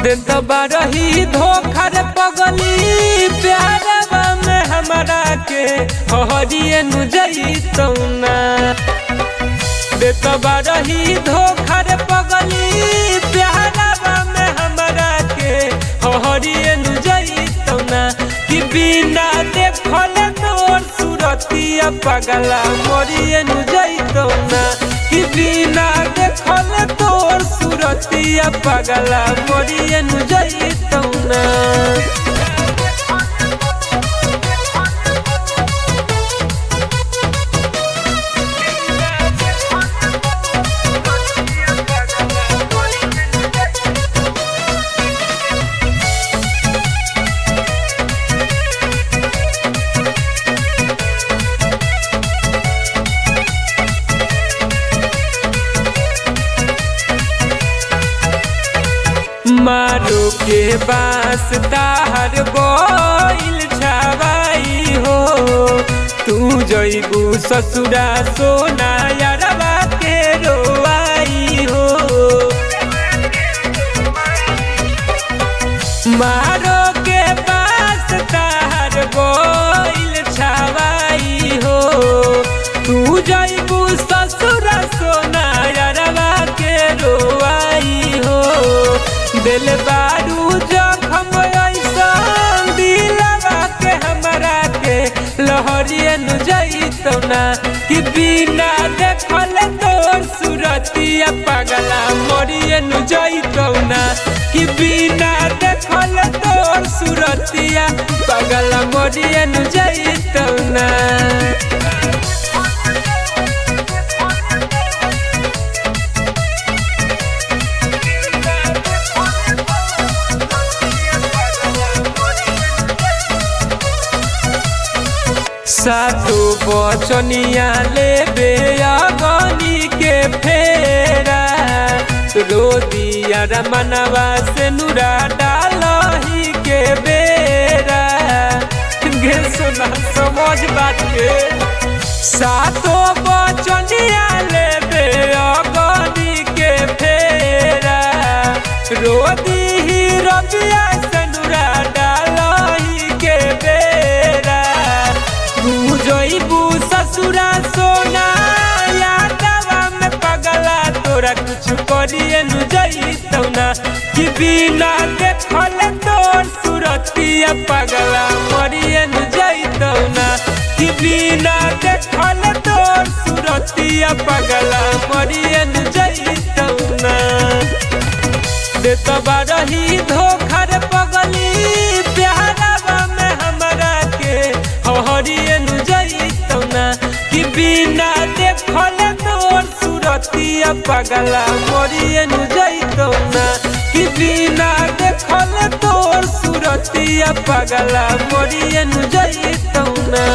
देत बारही धोखा रे पगली प्यारवा में हमरा के हरिए नु जइतौ ना। देत बारही धोखा रे पगली प्यारवा में हमरा के हरिए नु जइतौ ना। कि बिना देखल तोर सूरतिया पगला मरिए नु जइतौ ना। कि बिना देखल तोर सूरतिया पगला मरिए नु जइतौ ना। मारो के बास ताहर बोइल छवाई हो। तू जइबू ससुरा सोना यारवा के रोवाई हो। मारो के बास ताहर बोइल छवाई हो। तू जइबू ससुरा सोना यारवा के रोवाई हो। दिल बारू जखम ऐसन दिलवा के हमरा के लहरिए नु जइतौ ना। कि बिना देखल तोर सूरतिया पगला मरिए नु जइतौ ना। कि बिना देखल तोर सूरतिया पगला मरिए नु जइतौ ना। सातो बचनिया लेबे अगनी के फेरा। रो दिया रमनवा से नुरा डालही के बेरा। गे सुना समझ बात के। सातो बचनिया लेबे अगनी के फेरा। रो दी रबिया से नुरा डालही के बेरा। तू जइबू ससुरा सोना यादवा में पगला तोरा कुछ करिए नु जइतौ ना। कि बिना देखल तोर सूरतिया पगला मरिए नु जइतौ ना। कि बिना देखल तोर सूरतिया पगला मरिए नु जइतौ ना। देत बारही धोखा रे पगली प्यारवा में हमरा के हरिए नु जइतौ ना। कि बिना देखल तोर सूरतिया पगला मरिए नु जइतौ ना। कि बिना देखल तोर सूरतिया पगला मरिए नु जइतौ ना।